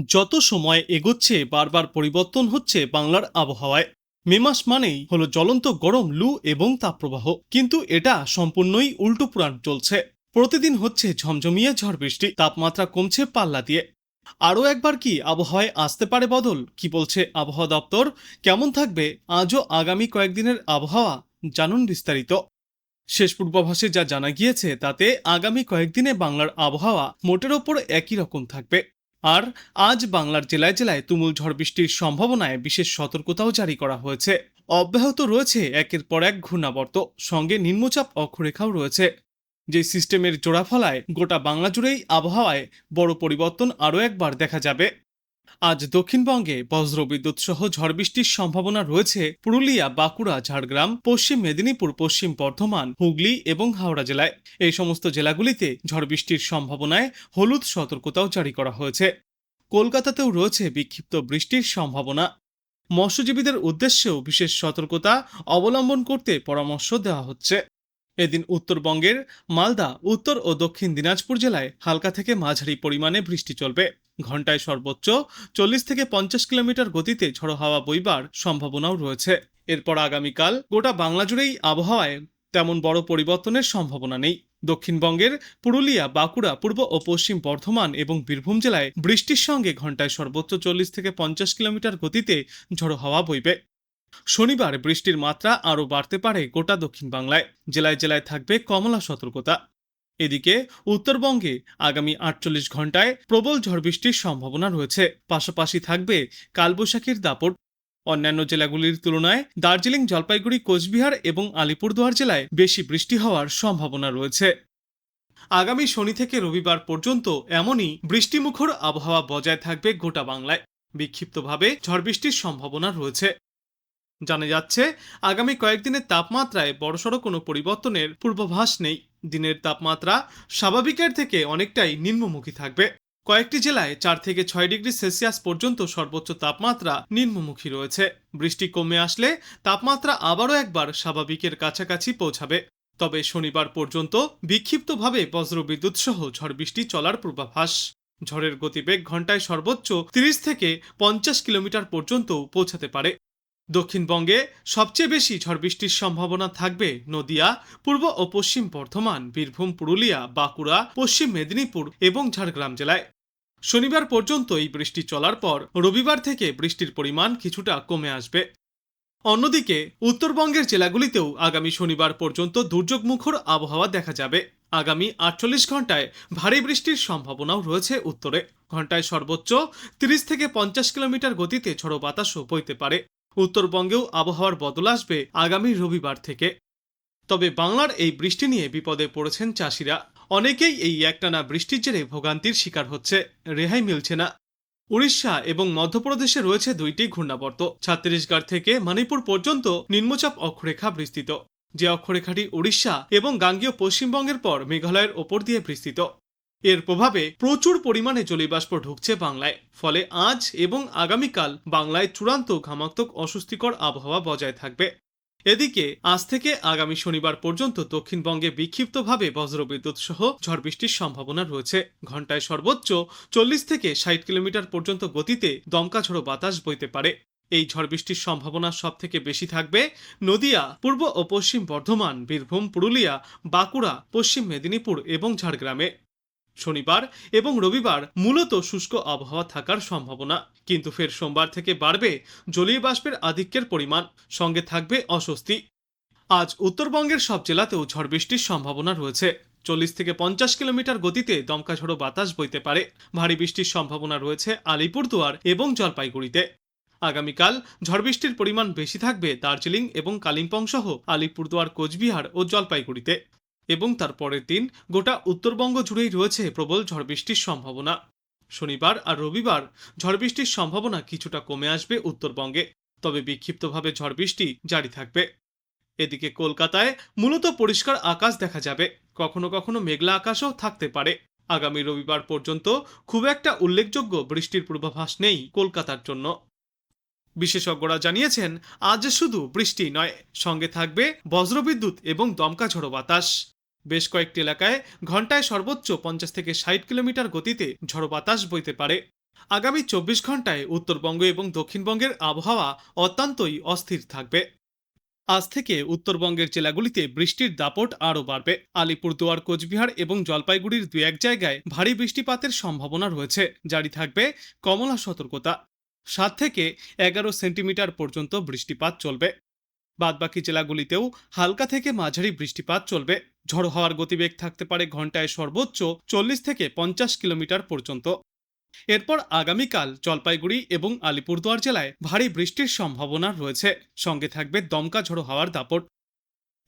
যত সময় এগোচ্ছে বারবার পরিবর্তন হচ্ছে বাংলার আবহাওয়ায়। মে মাস মানেই হলো জ্বলন্ত গরম লু এবং তাপপ্রবাহ, কিন্তু এটা সম্পূর্ণই উল্টো পুরাণ চলছে। প্রতিদিন হচ্ছে ঝমঝমিয়ে ঝড় বৃষ্টি, তাপমাত্রা কমছে পাল্লা দিয়ে। আরও একবার কি আবহাওয়ায় আসতে পারে বদল? কি বলছে আবহাওয়া দপ্তর? কেমন থাকবে আজও আগামী কয়েকদিনের আবহাওয়া? জানুন বিস্তারিত। শেষ পূর্বাভাসে যা জানা গিয়েছে তাতে আগামী কয়েকদিনে বাংলার আবহাওয়া মোটের ওপর একই রকম থাকবে। আর আজ বাংলার জেলায় জেলায় তুমুল ঝড় বৃষ্টির সম্ভাবনায় বিশেষ সতর্কতাও জারি করা হয়েছে। অব্যাহত রয়েছে একের পর এক ঘূর্ণাবর্ত, সঙ্গে নিম্নচাপ অক্ষরেখাও রয়েছে, যে সিস্টেমের জোড়াফলায় গোটা বাংলা জুড়েই আবহাওয়ায় বড় পরিবর্তন আরও একবার দেখা যাবে। আজ দক্ষিণবঙ্গে বজ্রবিদ্যুৎ সহ ঝড় বৃষ্টির সম্ভাবনা রয়েছে পুরুলিয়া, বাঁকুড়া, ঝাড়গ্রাম, পশ্চিম মেদিনীপুর, পশ্চিম বর্ধমান, হুগলি এবং হাওড়া জেলায়। এই সমস্ত জেলাগুলিতে ঝড় বৃষ্টির সম্ভাবনায় হলুদ সতর্কতাও জারি করা হয়েছে। কলকাতাতেও রয়েছে বিক্ষিপ্ত বৃষ্টির সম্ভাবনা। মৎস্যজীবীদের উদ্দেশ্যেও বিশেষ সতর্কতা অবলম্বন করতে পরামর্শ দেওয়া হচ্ছে। এদিন উত্তরবঙ্গের মালদা, উত্তর ও দক্ষিণ দিনাজপুর জেলায় হালকা থেকে মাঝারি পরিমাণে বৃষ্টি চলবে। ঘন্টায় সর্বোচ্চ 40 থেকে 50 কিলোমিটার গতিতে ঝড়ো হাওয়া বইবার সম্ভাবনাও রয়েছে। এরপর আগামীকাল গোটা বাংলা জুড়েই আবহাওয়ায় তেমন বড় পরিবর্তনের সম্ভাবনা নেই। দক্ষিণবঙ্গের পুরুলিয়া, বাঁকুড়া, পূর্ব ও পশ্চিম বর্ধমান এবং বীরভূম জেলায় বৃষ্টির সঙ্গে ঘন্টায় সর্বোচ্চ 40 থেকে 50 কিলোমিটার গতিতে ঝড়ো হাওয়া বইবে। শনিবার বৃষ্টির মাত্রা আরও বাড়তে পারে গোটা দক্ষিণ বাংলায়। জেলায় জেলায় থাকবে কমলা সতর্কতা। এদিকে উত্তরবঙ্গে আগামী 48 ঘন্টায় প্রবল ঝড় বৃষ্টির সম্ভাবনা রয়েছে। পাশাপাশি থাকবে কালবৈশাখীর দাপট। অন্যান্য জেলাগুলির তুলনায় দার্জিলিং, জলপাইগুড়ি, কোচবিহার এবং আলিপুরদুয়ার জেলায় বেশি বৃষ্টি হওয়ার সম্ভাবনা রয়েছে। আগামী শনি থেকে রবিবার পর্যন্ত এমনই বৃষ্টিমুখর আবহাওয়া বজায় থাকবে গোটা বাংলায়। বিক্ষিপ্তভাবে ঝড় বৃষ্টির সম্ভাবনা রয়েছে। জানা যাচ্ছে আগামী কয়েকদিনের তাপমাত্রায় বড়সড় কোনো পরিবর্তনের পূর্বাভাস নেই। দিনের তাপমাত্রা স্বাভাবিকের থেকে অনেকটাই নিম্নমুখী থাকবে। কয়েকটি জেলায় 4 থেকে 6 ডিগ্রি সেলসিয়াস পর্যন্ত সর্বোচ্চ তাপমাত্রা নিম্নমুখী রয়েছে। বৃষ্টি কমে আসলে তাপমাত্রা আবারও একবার স্বাভাবিকের কাছাকাছি পৌঁছাবে। তবে শনিবার পর্যন্ত বিক্ষিপ্তভাবে বজ্রবিদ্যুৎ সহ ঝড় বৃষ্টি চলার পূর্বাভাস। ঝড়ের গতিবেগ ঘন্টায় সর্বোচ্চ 30 থেকে 50 কিলোমিটার পর্যন্ত পৌঁছাতে পারে। দক্ষিণবঙ্গে সবচেয়ে বেশি ঝড় বৃষ্টির সম্ভাবনা থাকবে নদিয়া, পূর্ব ও পশ্চিম বর্ধমান, বীরভূম, পুরুলিয়া, বাঁকুড়া, পশ্চিম মেদিনীপুর এবং ঝাড়গ্রাম জেলায়। শনিবার পর্যন্ত এই বৃষ্টি চলার পর রবিবার থেকে বৃষ্টির পরিমাণ কিছুটা কমে আসবে। অন্যদিকে উত্তরবঙ্গের জেলাগুলিতেও আগামী শনিবার পর্যন্ত দুর্যোগমুখর আবহাওয়া দেখা যাবে। আগামী 48 ঘন্টায় ভারী বৃষ্টির সম্ভাবনাও রয়েছে উত্তরে। ঘন্টায় সর্বোচ্চ 30 থেকে 50 কিলোমিটার গতিতে ঝড়ো বাতাসও বইতে পারে। উত্তরবঙ্গেও আবহাওয়ার বদল আসবে আগামী রবিবার থেকে। তবে বাংলার এই বৃষ্টি নিয়ে বিপদে পড়েছেন চাষিরা। অনেকেই এই একটানা বৃষ্টির জেরে ভোগান্তির শিকার হচ্ছে, রেহাই মিলছে না। উড়িষ্যা এবং মধ্যপ্রদেশে রয়েছে দুইটি ঘূর্ণাবর্ত। ছত্তিশগড় থেকে মণিপুর পর্যন্ত নিম্নচাপ অক্ষরেখা বিস্তৃত, যে অক্ষরেখাটি উড়িষ্যা এবং গাঙ্গেয় পশ্চিমবঙ্গের পর মেঘালয়ের ওপর দিয়ে বিস্তৃত। এর প্রভাবে প্রচুর পরিমাণে জলীয়বাষ্প ঢুকছে বাংলায়। ফলে আজ এবং আগামীকাল বাংলায় চূড়ান্ত ঘামাক্তক অস্বস্তিকর আবহাওয়া বজায় থাকবে। এদিকে আজ থেকে আগামী শনিবার পর্যন্ত দক্ষিণবঙ্গে বিক্ষিপ্তভাবে বজ্রবিদ্যুৎ সহ ঝড় বৃষ্টির সম্ভাবনা রয়েছে। ঘন্টায় সর্বোচ্চ 40 থেকে 60 কিলোমিটার পর্যন্ত গতিতে দমকা ঝড়ো বাতাস বইতে পারে। এই ঝড় বৃষ্টির সম্ভাবনা সব থেকে বেশি থাকবে নদিয়া, পূর্ব ও পশ্চিম বর্ধমান, বীরভূম, পুরুলিয়া, বাঁকুড়া, পশ্চিম মেদিনীপুর এবং ঝাড়গ্রামে। শনিবার এবং রবিবার মূলত শুষ্ক আবহাওয়া থাকার সম্ভাবনা, কিন্তু ফের সোমবার থেকে বাড়বে জলীয় বাষ্পের আধিক্যের পরিমাণ, সঙ্গে থাকবে অস্বস্তি। আজ উত্তরবঙ্গের সব জেলাতেও ঝড় বৃষ্টির সম্ভাবনা রয়েছে। 40 থেকে 50 কিলোমিটার গতিতে দমকা ঝড়ো বাতাস বইতে পারে। ভারী বৃষ্টির সম্ভাবনা রয়েছে আলিপুরদুয়ার এবং জলপাইগুড়িতে। আগামীকাল ঝড় বৃষ্টির পরিমাণ বেশি থাকবে দার্জিলিং এবং কালিম্পং সহ আলিপুরদুয়ার, কোচবিহার ও জলপাইগুড়িতে। এবং তার পরের দিন গোটা উত্তরবঙ্গ জুড়েই রয়েছে প্রবল ঝড় বৃষ্টির সম্ভাবনা। শনিবার আর রবিবার ঝড় বৃষ্টির সম্ভাবনা কিছুটা কমে আসবে উত্তরবঙ্গে, তবে বিক্ষিপ্তভাবে ঝড় বৃষ্টি জারি থাকবে। এদিকে কলকাতায় মূলত পরিষ্কার আকাশ দেখা যাবে, কখনো কখনো মেঘলা আকাশও থাকতে পারে। আগামী রবিবার পর্যন্ত খুব একটা উল্লেখযোগ্য বৃষ্টির পূর্বাভাস নেই কলকাতার জন্য। বিশেষজ্ঞরা জানিয়েছেন আজ শুধু বৃষ্টি নয়, সঙ্গে থাকবে বজ্রবিদ্যুৎ এবং দমকা ঝড়ো বাতাস। বেশ কয়েকটি এলাকায় ঘন্টায় সর্বোচ্চ 50 থেকে 60 কিলোমিটার গতিতে ঝড়ো বাতাস বইতে পারে। আগামী 24 ঘন্টায় উত্তরবঙ্গ এবং দক্ষিণবঙ্গের আবহাওয়া অত্যন্তই অস্থির থাকবে। আজ থেকে উত্তরবঙ্গের জেলাগুলিতে বৃষ্টির দাপট আরও বাড়বে। আলিপুরদুয়ার, কোচবিহার এবং জলপাইগুড়ির দু এক জায়গায় ভারী বৃষ্টিপাতের সম্ভাবনা রয়েছে। জারি থাকবে কমলা সতর্কতা। 7 থেকে 11 সেন্টিমিটার পর্যন্ত বৃষ্টিপাত চলবে। বাদবাকি জেলাগুলিতেও হালকা থেকে মাঝারি বৃষ্টিপাত চলবে। ঝড়ো হওয়ার গতিবেগ থাকতে পারে ঘন্টায় সর্বোচ্চ 40 থেকে 50 কিলোমিটার পর্যন্ত। এরপর আগামীকাল জলপাইগুড়ি এবং আলিপুরদুয়ার জেলায় ভারী বৃষ্টির সম্ভাবনা রয়েছে, সঙ্গে থাকবে দমকা ঝড়ো হাওয়ার দাপট।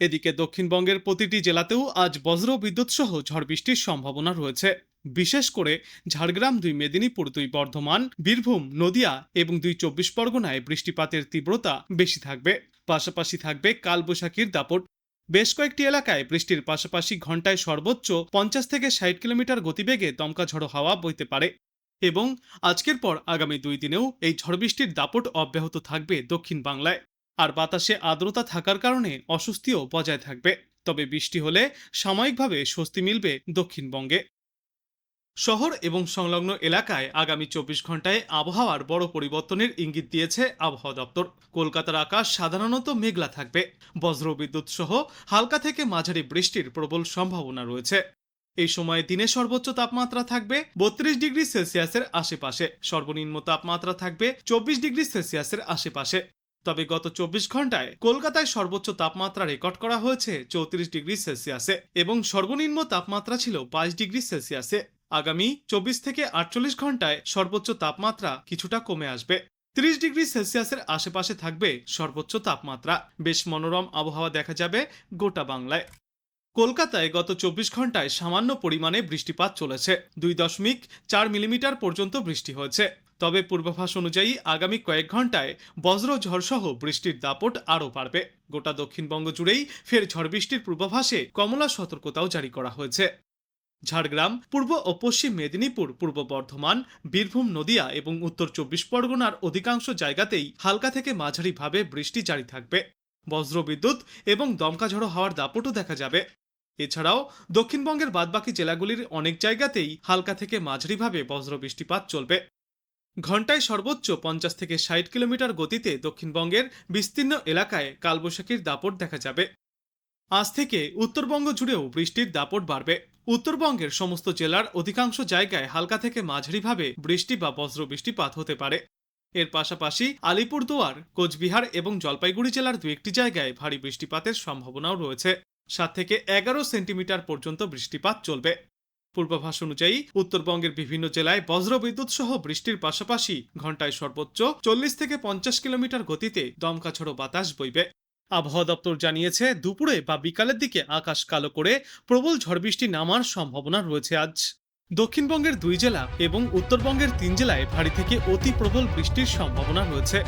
এদিকে দক্ষিণবঙ্গের প্রতিটি জেলাতেও আজ বজ্র বিদ্যুৎ সহ ঝড় বৃষ্টির সম্ভাবনা রয়েছে। বিশেষ করে ঝাড়গ্রাম, 2 মেদিনীপুর, 2 বর্ধমান, বীরভূম, নদিয়া এবং 2 চব্বিশ পরগনায় বৃষ্টিপাতের তীব্রতা বেশি থাকবে। পাশাপাশি থাকবে কালবৈশাখীর দাপট। বেশ কয়েকটি এলাকায় বৃষ্টির পাশাপাশি ঘন্টায় সর্বোচ্চ 50 থেকে 60 কিলোমিটার গতিবেগে দমকা ঝড়ো হাওয়া বইতে পারে। এবং আজকের পর আগামী 2 দিনেও এই ঝড় বৃষ্টির দাপট অব্যাহত থাকবে দক্ষিণ বাংলায়। আর বাতাসে আর্দ্রতা থাকার কারণে অস্বস্তিও বজায় থাকবে। তবে বৃষ্টি হলে সাময়িকভাবে স্বস্তি মিলবে দক্ষিণবঙ্গে। শহর এবং সংলগ্ন এলাকায় আগামী 24 ঘন্টায় আবহাওয়ার বড় পরিবর্তনের ইঙ্গিত দিয়েছে আবহাওয়া দপ্তর। কলকাতার আকাশ সাধারণত মেঘলা থাকবে। বজ্রবিদ্যুৎ সহ হালকা থেকে মাঝারি বৃষ্টির প্রবল সম্ভাবনা রয়েছে। এই সময়ে দিনে সর্বোচ্চ তাপমাত্রা থাকবে 32 ডিগ্রি সেলসিয়াসের আশেপাশে, সর্বনিম্ন তাপমাত্রা থাকবে 24 ডিগ্রি সেলসিয়াসের আশেপাশে। তবে গত 24 ঘন্টায় কলকাতায় সর্বোচ্চ তাপমাত্রা রেকর্ড করা হয়েছে 34 ডিগ্রি সেলসিয়াসে এবং সর্বনিম্ন তাপমাত্রা ছিল 22 ডিগ্রি সেলসিয়াসে। আগামী 24 থেকে 48 ঘন্টায় সর্বোচ্চ তাপমাত্রা কিছুটা কমে আসবে। 30 ডিগ্রি সেলসিয়াসের আশেপাশে থাকবে সর্বোচ্চ তাপমাত্রা। বেশ মনোরম আবহাওয়া দেখা যাবে গোটা বাংলায়। কলকাতায় গত 24 ঘন্টায় সামান্য পরিমাণে বৃষ্টিপাত চলেছে। 2.4 মিলিমিটার পর্যন্ত বৃষ্টি হয়েছে। তবে পূর্বাভাস অনুযায়ী আগামী কয়েক ঘন্টায় বজ্র ঝড় সহ বৃষ্টির দাপট আরও বাড়বে। গোটা দক্ষিণবঙ্গ জুড়েই ফের ঝড় বৃষ্টির পূর্বাভাসে কমলা সতর্কতাও জারি করা হয়েছে। ঝাড়গ্রাম, পূর্ব ও পশ্চিম মেদিনীপুর, পূর্ব বর্ধমান, বীরভূম, নদিয়া এবং উত্তর 24 পরগনার অধিকাংশ জায়গাতেই হালকা থেকে মাঝারিভাবে বৃষ্টি জারি থাকবে। বজ্রবিদ্যুৎ এবং দমকা ঝড়ো হাওয়ার দাপটও দেখা যাবে। এছাড়াও দক্ষিণবঙ্গের বাদবাকি জেলাগুলির অনেক জায়গাতেই হালকা থেকে মাঝারিভাবে বজ্র বৃষ্টিপাত চলবে। ঘন্টায় সর্বোচ্চ 50 থেকে 60 কিলোমিটার গতিতে দক্ষিণবঙ্গের বিস্তীর্ণ এলাকায় কালবৈশাখীর দাপট দেখা যাবে। আজ থেকে উত্তরবঙ্গ জুড়েও বৃষ্টির দাপট বাড়বে। উত্তরবঙ্গের সমস্ত জেলার অধিকাংশ জায়গায় হালকা থেকে মাঝারিভাবে বৃষ্টি বা বজ্র বৃষ্টিপাত হতে পারে। এর পাশাপাশি আলিপুরদুয়ার, কোচবিহার এবং জলপাইগুড়ি জেলার 2-1টি জায়গায় ভারী বৃষ্টিপাতের সম্ভাবনাও রয়েছে। 7 থেকে 11 সেন্টিমিটার পর্যন্ত বৃষ্টিপাত চলবে। পূর্বাভাস অনুযায়ী উত্তরবঙ্গের বিভিন্ন জেলায় বজ্রবিদ্যুৎ সহ বৃষ্টির পাশাপাশি ঘন্টায় সর্বোচ্চ 40 থেকে 50 কিলোমিটার গতিতে দমকা ঝড়ো বাতাস বইবে। আবহাওয়া দপ্তর জানিয়েছে, দুপুরে বা বিকালের দিকে আকাশ কালো করে প্রবল ঝড় বৃষ্টি নামার সম্ভাবনা রয়েছে আজ। দক্ষিণবঙ্গের 2 জেলা এবং উত্তরবঙ্গের 3 জেলায় ভারী থেকে অতি প্রবল বৃষ্টির সম্ভাবনা রয়েছে।